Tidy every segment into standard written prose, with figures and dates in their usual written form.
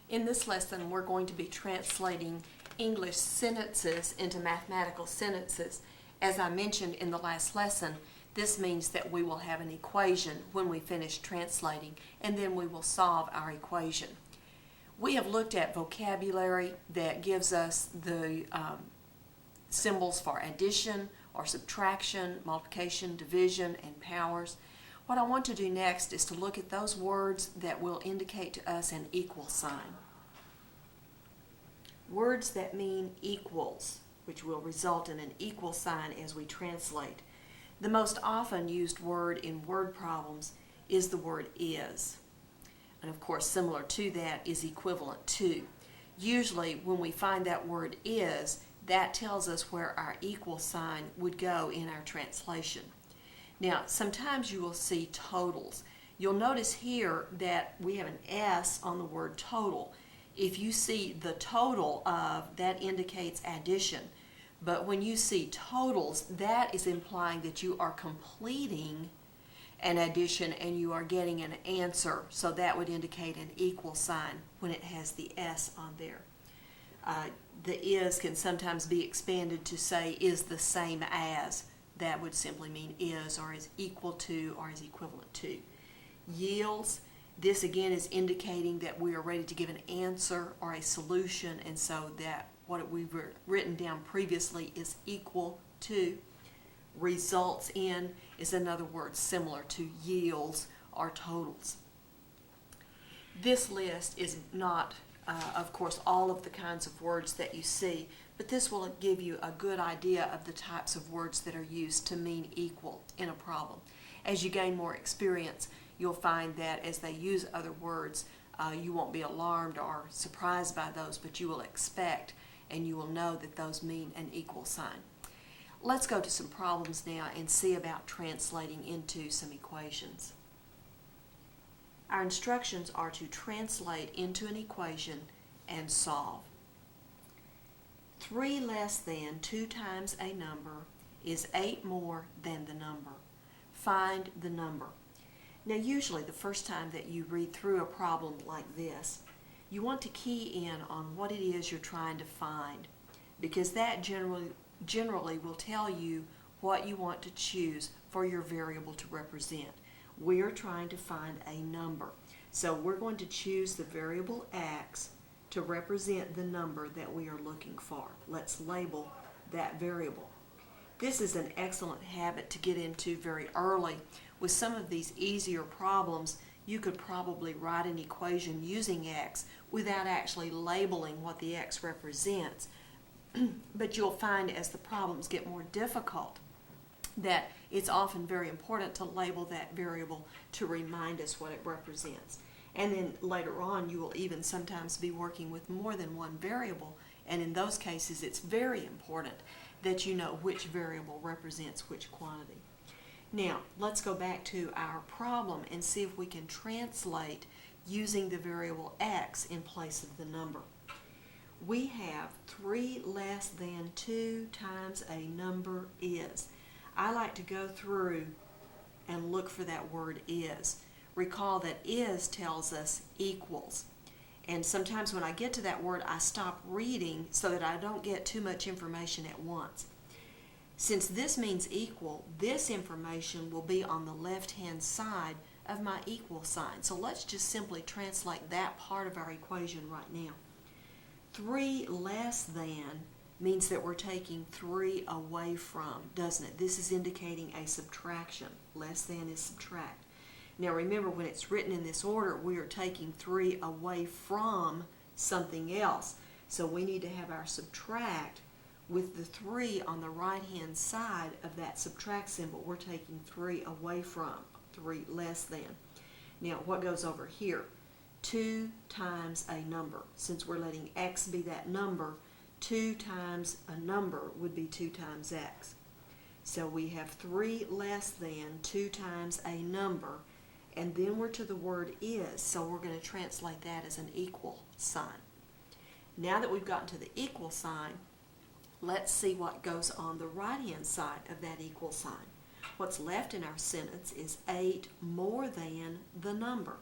In this lesson, we're going to be translating English sentences into mathematical sentences. As I mentioned in the last lesson, this means that we will have an equation when we finish translating, and then we will solve our equation. We have looked at vocabulary that gives us the symbols for addition or subtraction, multiplication, division, and powers. What I want to do next is to look at those words that will indicate to us an equal sign. Words that mean equals, which will result in an equal sign as we translate. The most often used word in word problems is the word is. And of course, similar to that is equivalent to. Usually when we find that word is, that tells us where our equal sign would go in our translation. Now, sometimes you will see totals. You'll notice here that we have an S on the word total. If you see the total of, that indicates addition. But when you see totals, that is implying that you are completing an addition and you are getting an answer. So that would indicate an equal sign when it has the S on there. The is can sometimes be expanded to say is the same as. That would simply mean is, or is equal to, or is equivalent to. Yields, this again is indicating that we are ready to give an answer or a solution, and so that what we've written down previously is equal to. Results in is another word similar to yields or totals. This list is not, of course, all of the kinds of words that you see, but this will give you a good idea of the types of words that are used to mean equal in a problem. As you gain more experience, you'll find that as they use other words, you won't be alarmed or surprised by those, but you will expect and you will know that those mean an equal sign. Let's go to some problems now and see about translating into some equations. Our instructions are to translate into an equation and solve. 3 less than 2 times a number is 8 more than the number. Find the number. Now usually the first time that you read through a problem like this, you want to key in on what it is you're trying to find, because that generally will tell you what you want to choose for your variable to represent. We are trying to find a number. So we're going to choose the variable x to represent the number that we are looking for. Let's label that variable. This is an excellent habit to get into very early. With some of these easier problems, you could probably write an equation using x without actually labeling what the x represents. But you'll find as the problems get more difficult that it's often very important to label that variable to remind us what it represents. And then later on you will even sometimes be working with more than one variable, and in those cases it's very important that you know which variable represents which quantity. Now let's go back to our problem and see if we can translate using the variable x in place of the number. We have 3 less than 2 times a number is. I like to go through and look for that word is. Recall that is tells us equals. And sometimes when I get to that word, I stop reading so that I don't get too much information at once. Since this means equal, this information will be on the left-hand side of my equal sign. So let's just simply translate that part of our equation right now. 3 less than means that we're taking 3 away from, doesn't it? This is indicating a subtraction. Less than is subtract. Now remember, when it's written in this order, we are taking 3 away from something else. So we need to have our subtract with the 3 on the right-hand side of that subtract symbol. We're taking 3 away from, 3 less than. Now what goes over here? 2 times a number. Since we're letting x be that number, 2 times a number would be 2 times x. So we have 3 less than 2 times a number, and then we're to the word is, so we're going to translate that as an equal sign. Now that we've gotten to the equal sign, let's see what goes on the right-hand side of that equal sign. What's left in our sentence is 8 more than the number.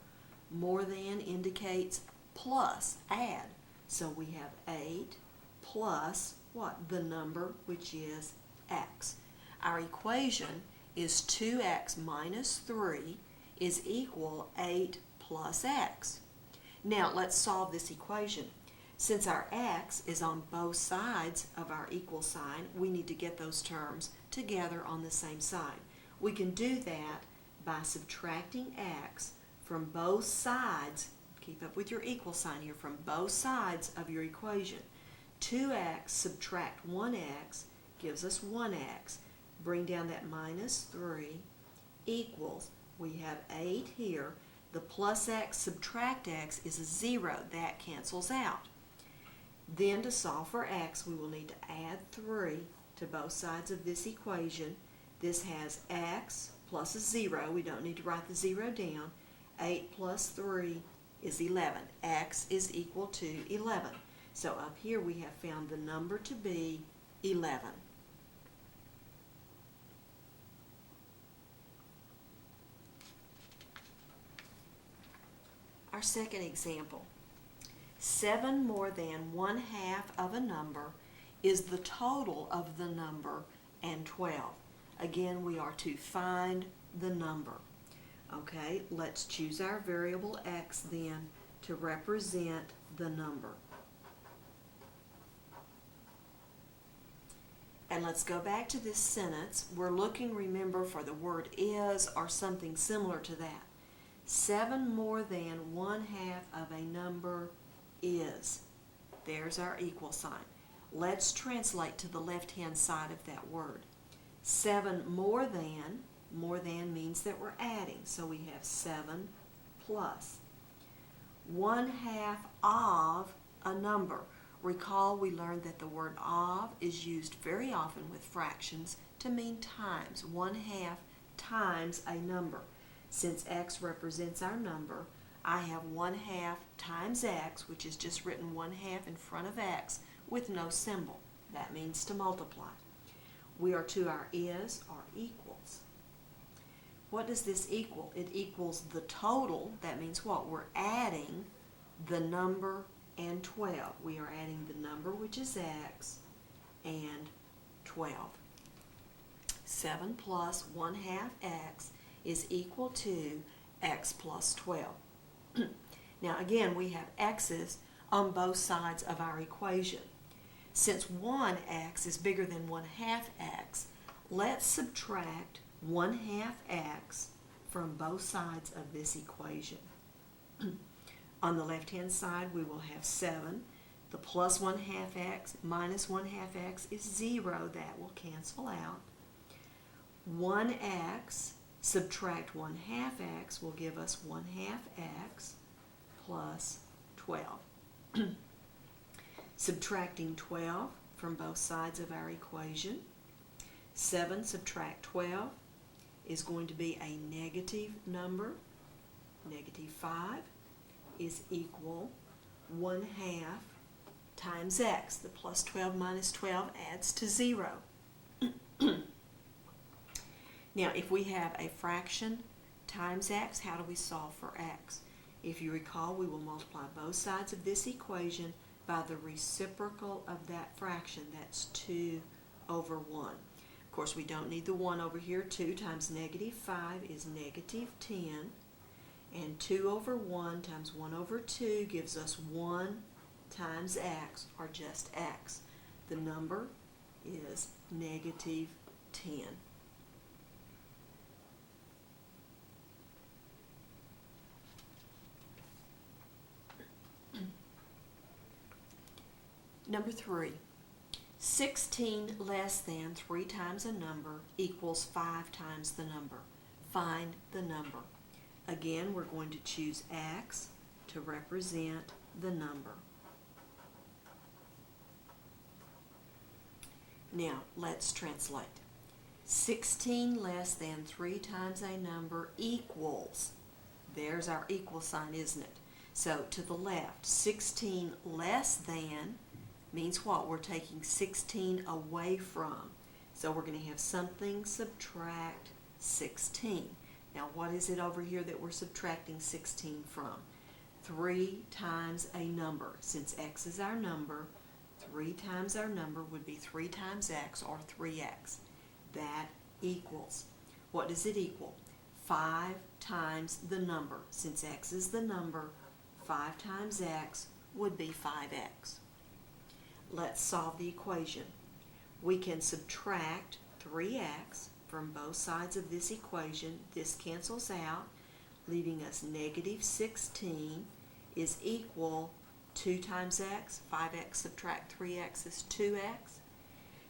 More than indicates plus add. So we have 8 plus what? The number, which is x. Our equation is 2x minus 3 is equal 8 plus x. Now let's solve this equation. Since our x is on both sides of our equal sign, we need to get those terms together on the same side. We can do that by subtracting x from both sides. Keep up with your equal sign here, from both sides of your equation. 2x subtract 1x gives us 1x. Bring down that minus 3 equals, we have 8 here. The plus x subtract x is a 0. That cancels out. Then to solve for x, we will need to add 3 to both sides of this equation. This has x plus a 0. We don't need to write the 0 down. 8 plus 3 is 11. X is equal to 11. So up here we have found the number to be 11. Our second example. 7 more than 1/2 of a number is the total of the number and 12. Again, we are to find the number. Okay, let's choose our variable x then to represent the number. And let's go back to this sentence. We're looking, remember, for the word is or something similar to that. 7 more than 1/2 of a number is. There's our equal sign. Let's translate to the left-hand side of that word. 7 more than means that we're adding. So we have 7 plus 1/2 of a number. Recall we learned that the word of is used very often with fractions to mean times. 1/2 times a number. Since x represents our number, I have 1/2 times x, which is just written 1/2 in front of x with no symbol. That means to multiply. We are to our is or equals. What does this equal? It equals the total. That means what? We're adding the number and 12. We are adding the number, which is x, and 12. 7 plus 1/2 x is equal to x plus 12. Now again, we have x's on both sides of our equation. Since 1x is bigger than 1/2 x, let's subtract 1/2 x from both sides of this equation. On the left-hand side, we will have 7. The plus 1/2 x minus 1/2 x is 0. That will cancel out. 1x subtract 1/2 x will give us 1/2 x plus 12. Subtracting 12 from both sides of our equation. 7 subtract 12 is going to be a negative number. Negative 5 is equal 1/2 times x. The plus 12 minus 12 adds to 0. Now, if we have a fraction times x, how do we solve for x? If you recall, we will multiply both sides of this equation by the reciprocal of that fraction. That's 2 over 1. Of course, we don't need the 1 over here. 2 times negative 5 is negative 10. And 2 over 1 times 1 over 2 gives us 1 times x, or just x. The number is negative 10. Number 3. 16 less than 3 times a number equals 5 times the number. Find the number. Again, we're going to choose x to represent the number. Now, let's translate. 16 less than 3 times a number equals. There's our equal sign, isn't it? So, to the left, 16 less than means what? We're taking 16 away from. So we're going to have something subtract 16. Now what is it over here that we're subtracting 16 from? 3 times a number. Since x is our number, 3 times our number would be 3 times x, or 3x. That equals, what does it equal? 5 times the number. Since x is the number, 5 times x would be 5x. Let's solve the equation. We can subtract 3x from both sides of this equation. This cancels out, leaving us negative 16 is equal 2 times x. 5x subtract 3x is 2x.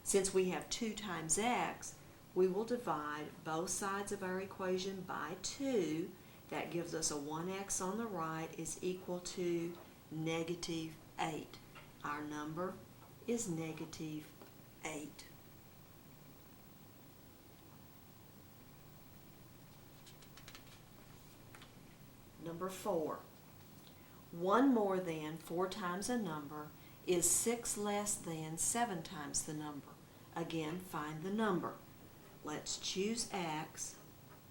Since we have 2 times x, we will divide both sides of our equation by 2. That gives us a 1x on the right is equal to negative 8. Our number is negative 8. Number 4. 1 more than 4 times a number is 6 less than 7 times the number. Again, find the number. Let's choose x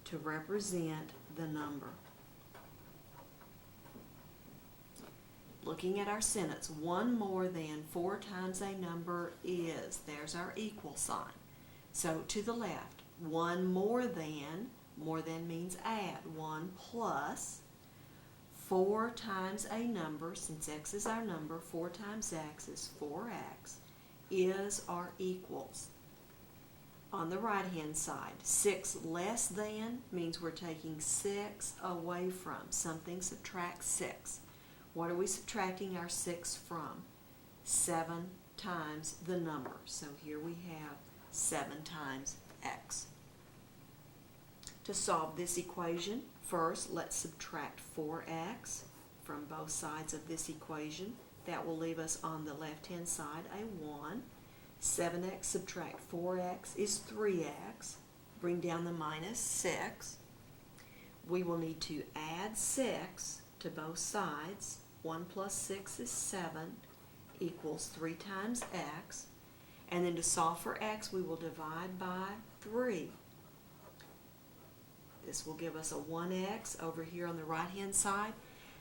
to represent the number. Looking at our sentence, 1 more than 4 times a number is, there's our equal sign. So to the left, 1 more than means add, 1 plus 4 times a number, since x is our number, 4 times x is 4x, is or equals. On the right hand side, 6 less than means we're taking 6 away from. Something subtracts 6. What are we subtracting our 6 from? 7 times the number. So here we have 7 times x. To solve this equation, first let's subtract 4x from both sides of this equation. That will leave us on the left hand side a 1. 7x subtract 4x is 3x. Bring down the minus 6. We will need to add 6 to both sides. 1 plus 6 is 7 equals 3 times x. And then to solve for x, we will divide by 3. This will give us a 1x over here on the right hand side.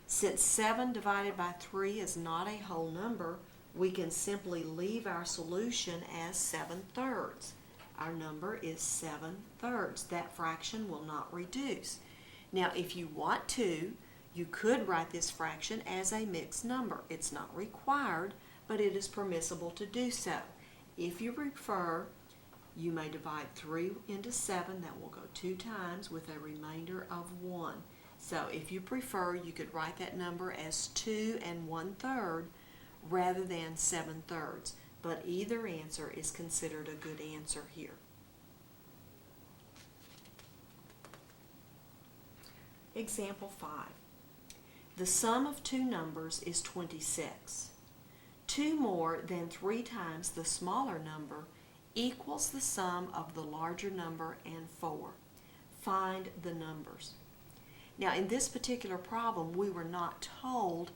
Since 7 divided by 3 is not a whole number, we can simply leave our solution as 7/3. Our number is 7/3. That fraction will not reduce. Now, if you want to, you could write this fraction as a mixed number. It's not required, but it is permissible to do so. If you prefer, you may divide 3 into 7. That will go 2 times with a remainder of 1. So if you prefer, you could write that number as 2 1/3 rather than 7/3. But either answer is considered a good answer here. Example 5. The sum of two numbers is 26. 2 more than 3 times the smaller number equals the sum of the larger number and 4. Find the numbers. Now, in this particular problem, we were not told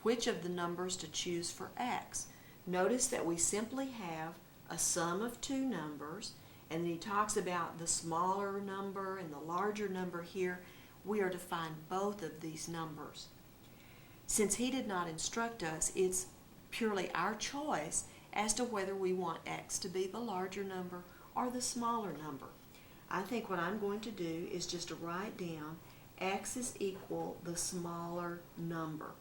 which of the numbers to choose for x. Notice that we simply have a sum of two numbers, and then he talks about the smaller number and the larger number here. We are to find both of these numbers. Since he did not instruct us, it's purely our choice as to whether we want x to be the larger number or the smaller number. I think what I'm going to do is just to write down x is equal the smaller number.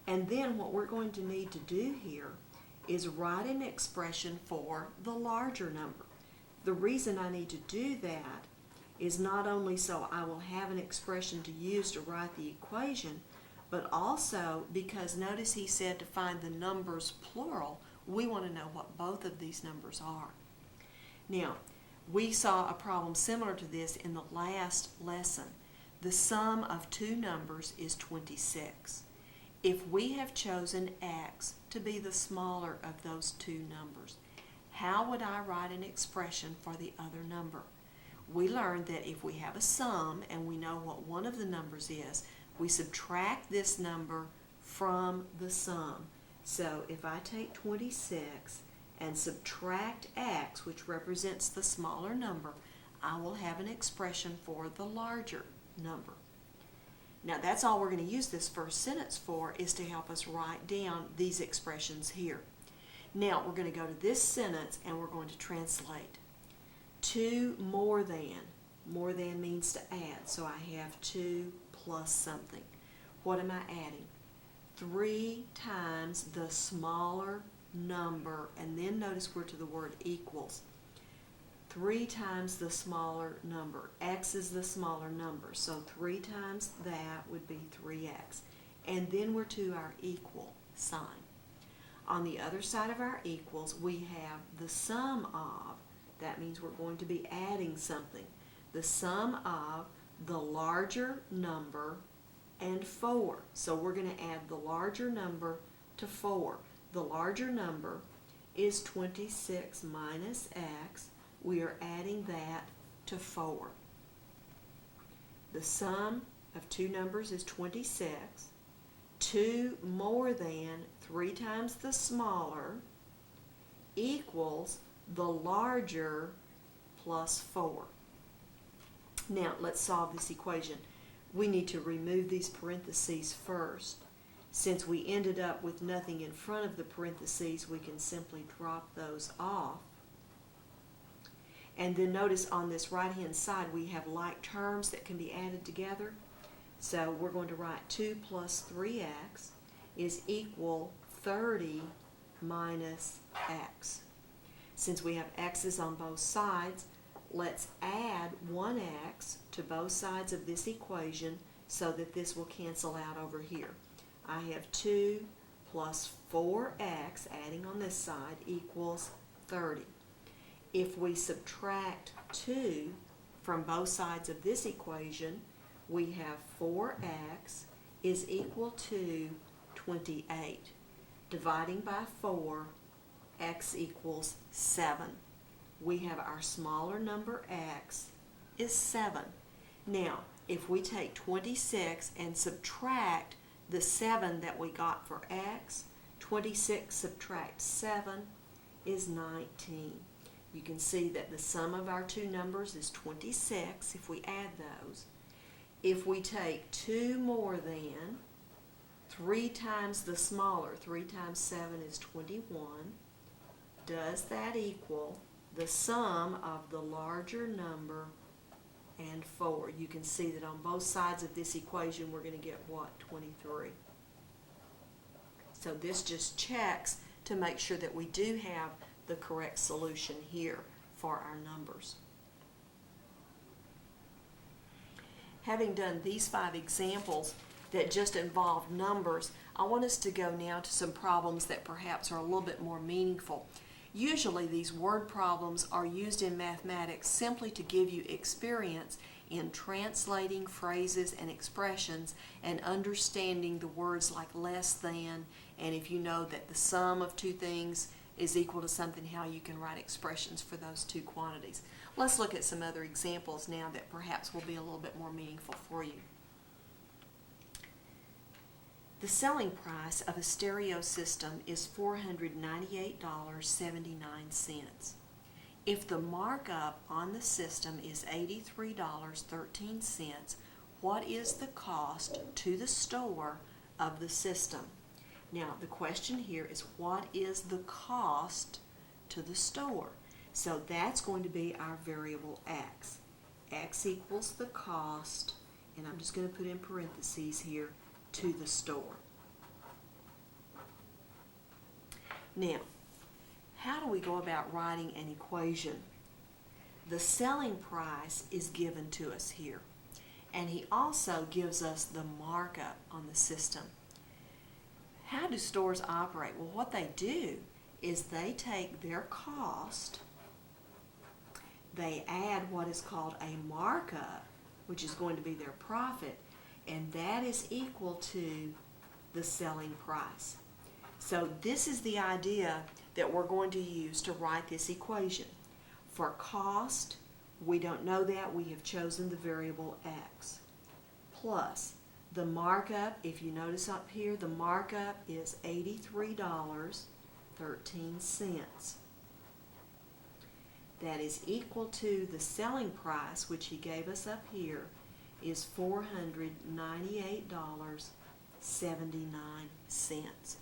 And then what we're going to need to do here is write an expression for the larger number. The reason I need to do that is not only so I will have an expression to use to write the equation, but also because notice he said to find the numbers plural, we want to know what both of these numbers are. Now, we saw a problem similar to this in the last lesson. The sum of two numbers is 26. If we have chosen x to be the smaller of those two numbers, how would I write an expression for the other number? We learned that if we have a sum and we know what one of the numbers is, we subtract this number from the sum. So if I take 26 and subtract x, which represents the smaller number, I will have an expression for the larger number. Now that's all we're going to use this first sentence for, is to help us write down these expressions here. Now we're going to go to this sentence and we're going to translate. 2 more than. More than means to add. So I have 2 plus something. What am I adding? 3 times the smaller number, and then notice we're to the word equals. 3 times the smaller number. X is the smaller number, so 3 times that would be 3x. And then we're to our equal sign. On the other side of our equals, we have the sum of. That means we're going to be adding something. The sum of the larger number and 4. So we're going to add the larger number to 4. The larger number is 26 minus x. We are adding that to 4. The sum of two numbers is 26. 2 more than 3 times the smaller equals the larger plus 4. Now let's solve this equation. We need to remove these parentheses first. Since we ended up with nothing in front of the parentheses, we can simply drop those off. And then notice on this right hand side we have like terms that can be added together. So we're going to write 2 plus 3x is equal 30 minus x. Since we have x's on both sides, let's add 1x to both sides of this equation so that this will cancel out over here. I have 2 plus 4x, adding on this side, equals 30. If we subtract 2 from both sides of this equation, we have 4x is equal to 28. Dividing by 4, x equals 7. We have our smaller number x is 7. Now, if we take 26 and subtract the 7 that we got for x, 26 subtract 7 is 19. You can see that the sum of our two numbers is 26 if we add those. If we take 2 more than 3 times the smaller, 3 times 7 is 21, does that equal the sum of the larger number and 4? You can see that on both sides of this equation we're going to get what? 23. So this just checks to make sure that we do have the correct solution here for our numbers. Having done these 5 examples that just involve numbers, I want us to go now to some problems that perhaps are a little bit more meaningful. Usually these word problems are used in mathematics simply to give you experience in translating phrases and expressions and understanding the words like less than, and if you know that the sum of two things is equal to something, how you can write expressions for those two quantities. Let's look at some other examples now that perhaps will be a little bit more meaningful for you. The selling price of a stereo system is $498.79. If the markup on the system is $83.13, what is the cost to the store of the system? Now, the question here is, what is the cost to the store? So that's going to be our variable x. X equals the cost, and I'm just going to put in parentheses here, to the store. Now, how do we go about writing an equation? The selling price is given to us here, and he also gives us the markup on the system. How do stores operate? Well, what they do is they take their cost, they add what is called a markup, which is going to be their profit, and that is equal to the selling price. So this is the idea that we're going to use to write this equation. For cost, we don't know that. We have chosen the variable x. Plus, the markup, if you notice up here, the markup is $83.13. That is equal to the selling price, which he gave us up here, is $498.79.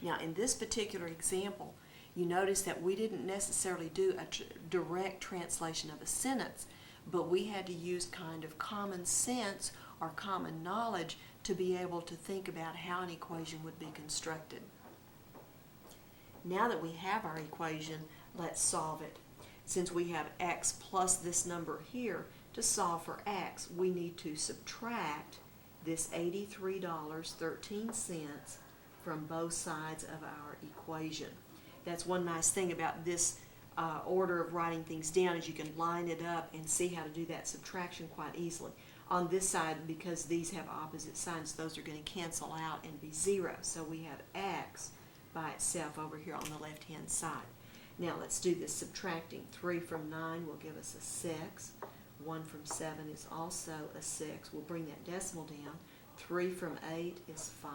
Now, in this particular example, you notice that we didn't necessarily do a direct translation of a sentence, but we had to use kind of common sense or common knowledge to be able to think about how an equation would be constructed. Now that we have our equation, let's solve it. Since we have x plus this number here, to solve for x, we need to subtract this $83.13 from both sides of our equation. That's one nice thing about this order of writing things down, is you can line it up and see how to do that subtraction quite easily. On this side, because these have opposite signs, those are going to cancel out and be 0. So we have x by itself over here on the left-hand side. Now let's do this subtracting. 3 from 9 will give us a 6. 1 from 7 is also a 6. We'll bring that decimal down. 3 from 8 is 5.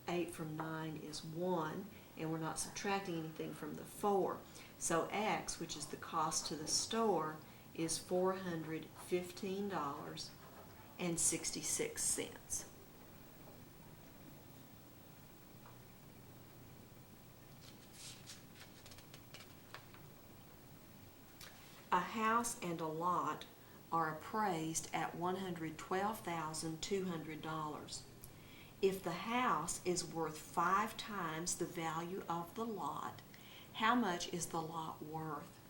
8 from 9 is 1. And we're not subtracting anything from the 4. So x, which is the cost to the store, is $415.66. A house and a lot are appraised at $112,200. If the house is worth 5 times the value of the lot, how much is the lot worth?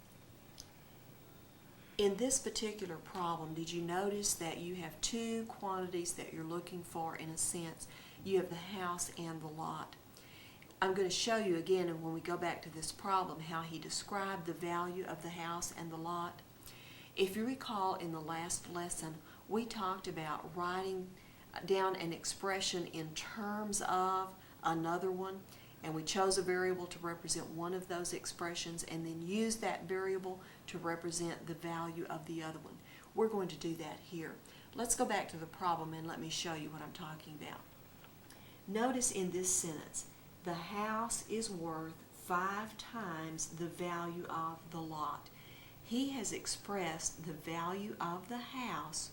In this particular problem, did you notice that you have two quantities that you're looking for in a sense? You have the house and the lot. I'm going to show you again, and when we go back to this problem, how he described the value of the house and the lot. If you recall, in the last lesson, we talked about writing down an expression in terms of another one, and we chose a variable to represent one of those expressions and then use that variable to represent the value of the other one. We're going to do that here. Let's go back to the problem and let me show you what I'm talking about. Notice in this sentence, the house is worth 5 times the value of the lot. He has expressed the value of the house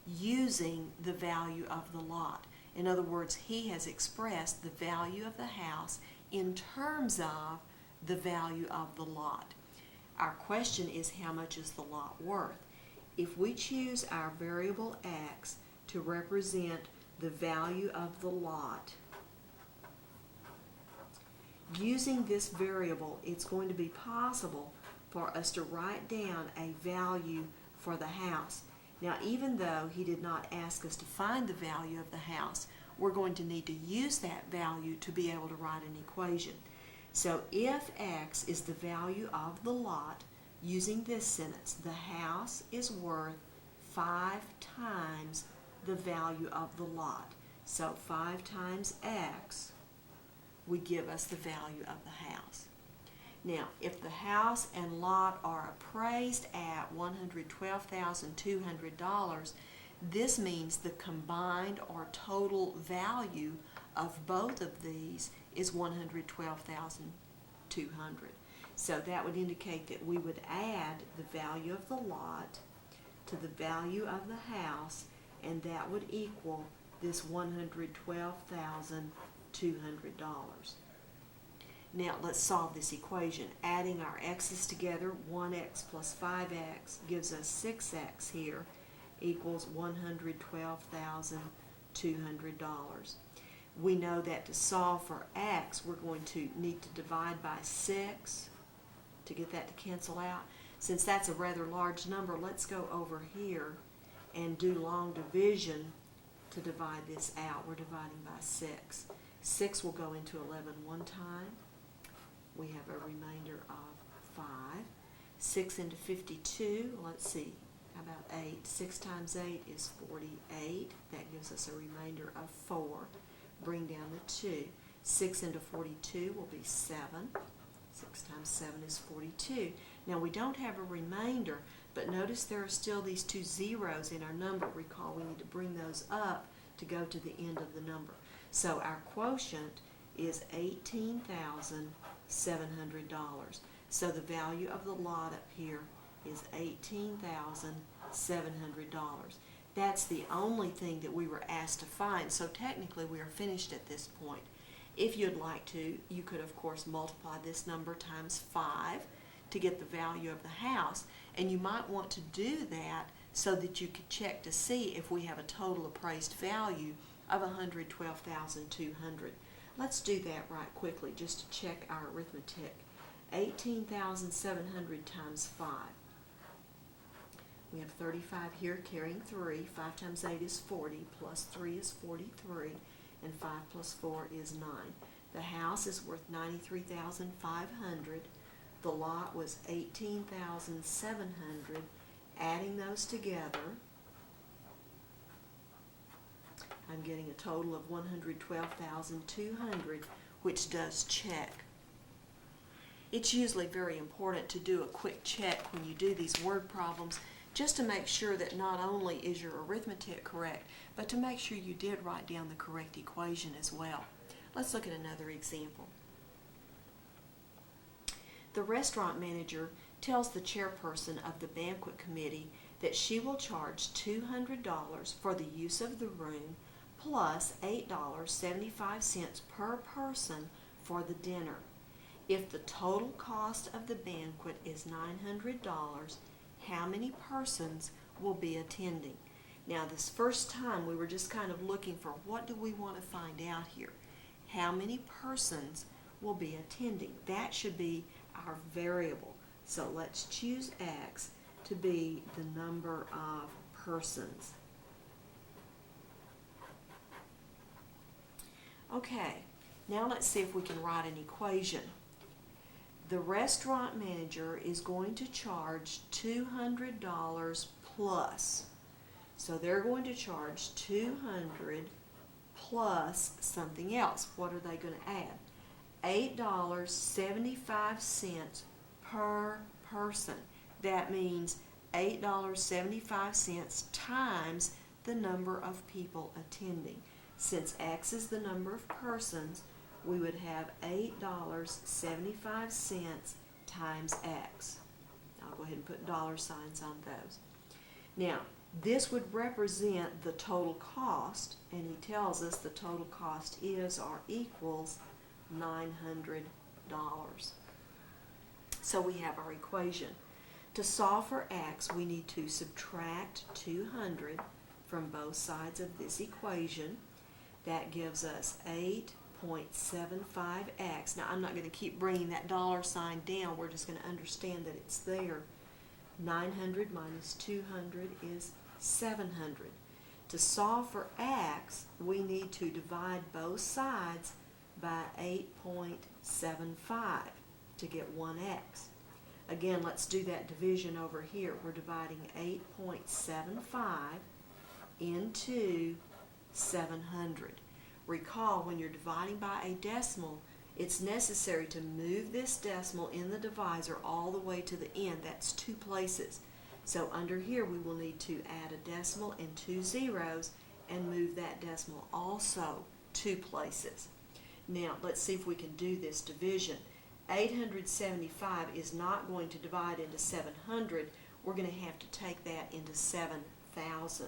using the value of the lot. In other words, he has expressed the value of the house in terms of the value of the lot. Our question is, how much is the lot worth? If we choose our variable x to represent the value of the lot, using this variable, it's going to be possible for us to write down a value for the house. Now, even though he did not ask us to find the value of the house, we're going to need to use that value to be able to write an equation. So if x is the value of the lot, using this sentence, the house is worth 5 times the value of the lot. So 5 times x would give us the value of the house. Now, if the house and lot are appraised at $112,200, this means the combined or total value of both of these is $112,200. So that would indicate that we would add the value of the lot to the value of the house, and that would equal this $112,200. Now let's solve this equation. Adding our x's together, 1x plus 5x gives us 6x here, equals $112,200. We know that to solve for x, we're going to need to divide by 6 to get that to cancel out. Since that's a rather large number, let's go over here and do long division to divide this out. We're dividing by 6. 6 will go into 11 one time. We have a remainder of 5. 6 into 52, let's see, how about 8? 6 times 8 is 48. That gives us a remainder of 4. Bring down the 2. 6 into 42 will be 7. 6 times 7 is 42. Now we don't have a remainder, but notice there are still these 2 zeros in our number. Recall we need to bring those up to go to the end of the number. So our quotient is $18,700. So the value of the lot up here is $18,700. That's the only thing that we were asked to find, so technically we are finished at this point. If you'd like to, you could of course multiply this number times 5 to get the value of the house, and you might want to do that so that you could check to see if we have a total appraised value of $112,200. Let's do that right quickly just to check our arithmetic. 18,700 times 5. We have 35 here carrying 3. 5 times 8 is 40, plus 3 is 43, and 5 plus 4 is 9. The house is worth $93,500. The lot was $18,700. Adding those together, I'm getting a total of $112,200, which does check. It's usually very important to do a quick check when you do these word problems, just to make sure that not only is your arithmetic correct, but to make sure you did write down the correct equation as well. Let's look at another example. The restaurant manager tells the chairperson of the banquet committee that she will charge $200 for the use of the room plus $8.75 per person for the dinner. If the total cost of the banquet is $900, how many persons will be attending? Now, this first time we were just kind of looking for what do we want to find out here. How many persons will be attending? That should be our variable. So let's choose X to be the number of persons. Okay, now let's see if we can write an equation. The restaurant manager is going to charge $200 plus. So they're going to charge $200 plus something else. What are they going to add? $8.75 per person. That means $8.75 times the number of people attending. Since X is the number of persons, we would have $8.75 times X. I'll go ahead and put dollar signs on those. Now, this would represent the total cost, and he tells us the total cost is or equals $900. So we have our equation. To solve for X, we need to subtract 200 from both sides of this equation. That gives us 8.75x. Now, I'm not going to keep bringing that dollar sign down. We're just going to understand that it's there. 900 minus 200 is 700. To solve for x, we need to divide both sides by 8.75 to get 1x. Again, let's do that division over here. We're dividing 8.75 into 700. Recall, when you're dividing by a decimal, it's necessary to move this decimal in the divisor all the way to the end. That's 2 places. So under here we will need to add a decimal and 2 zeros and move that decimal also 2 places. Now let's see if we can do this division. 875 is not going to divide into 700. We're going to have to take that into 7,000.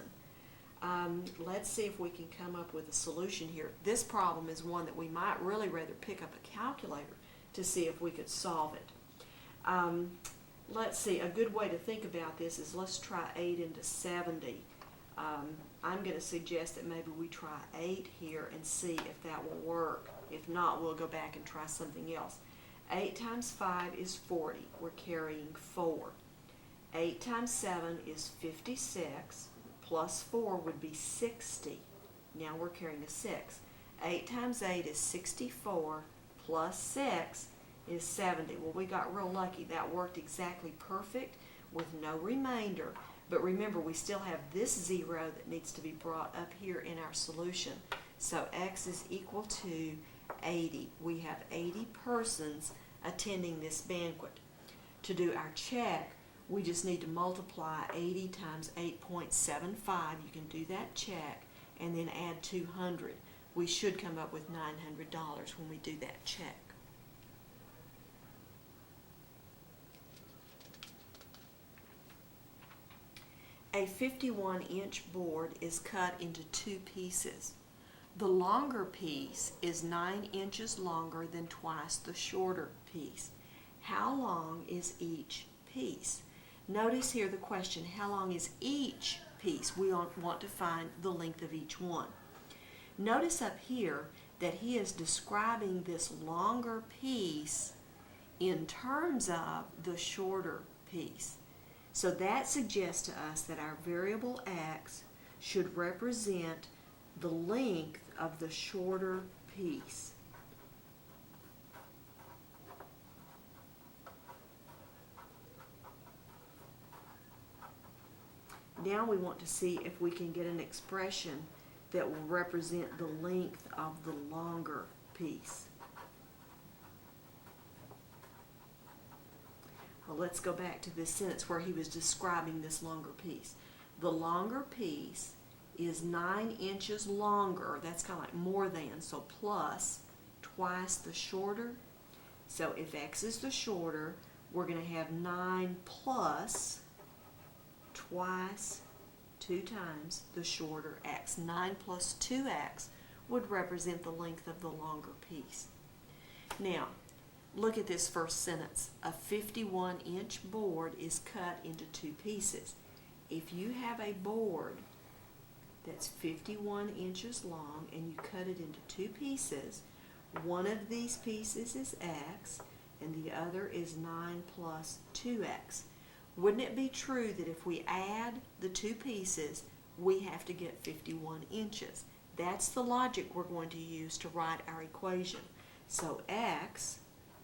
Let's see if we can come up with a solution here. This problem is one that we might really rather pick up a calculator to see if we could solve it. Let's see, a good way to think about this is let's try 8 into 70. I'm going to suggest that maybe we try 8 here and see if that will work. If not, we'll go back and try something else. 8 times 5 is 40. We're carrying 4. 8 times 7 is 56. Plus 4 would be 60. Now we're carrying a 6. 8 times 8 is 64. Plus 6 is 70. Well, we got real lucky. That worked exactly perfect with no remainder. But remember, we still have this 0 that needs to be brought up here in our solution. So x is equal to 80. We have 80 persons attending this banquet. To do our check, we just need to multiply 80 times 8.75. You can do that check and then add 200. We should come up with $900 when we do that check. A 51-inch board is cut into two pieces. The longer piece is 9 inches longer than twice the shorter piece. How long is each piece? Notice here the question, how long is each piece? We want to find the length of each one. Notice up here that he is describing this longer piece in terms of the shorter piece. So that suggests to us that our variable x should represent the length of the shorter piece. Now we want to see if we can get an expression that will represent the length of the longer piece. Well, let's go back to this sentence where he was describing this longer piece. The longer piece is 9 inches longer. That's kind of like more than, so plus twice the shorter. So if x is the shorter, we're going to have 9 plus twice, 2 times the shorter x. 9 plus 2x would represent the length of the longer piece. Now, look at this first sentence. A 51-inch board is cut into two pieces. If you have a board that's 51 inches long and you cut it into two pieces, one of these pieces is x and the other is 9 plus 2x. Wouldn't it be true that if we add the two pieces, we have to get 51 inches? That's the logic we're going to use to write our equation. So x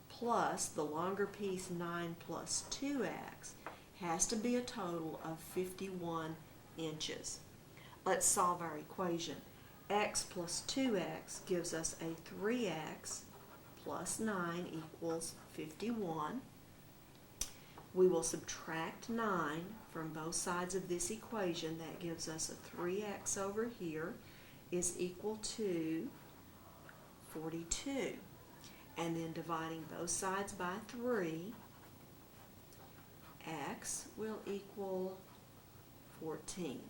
plus the longer piece 9 plus 2x has to be a total of 51 inches. Let's solve our equation. X plus 2x gives us a 3x plus 9 equals 51. We will subtract 9 from both sides of this equation. That gives us a 3x over here is equal to 42. And then dividing both sides by 3, x will equal 14.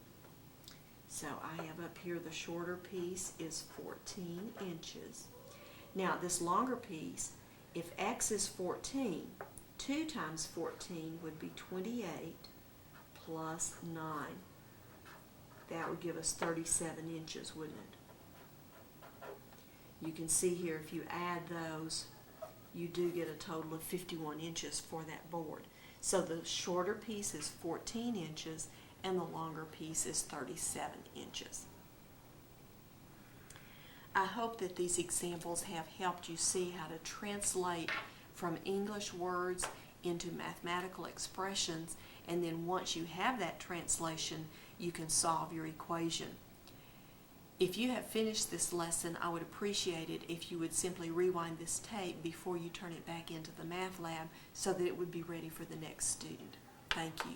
So I have up here the shorter piece is 14 inches. Now this longer piece, if x is 14, 2 times 14 would be 28 plus 9. That would give us 37 inches, wouldn't it? You can see here if you add those, you do get a total of 51 inches for that board. So the shorter piece is 14 inches and the longer piece is 37 inches. I hope that these examples have helped you see how to translate from English words into mathematical expressions, and then once you have that translation, you can solve your equation. If you have finished this lesson, I would appreciate it if you would simply rewind this tape before you turn it back into the math lab so that it would be ready for the next student. Thank you.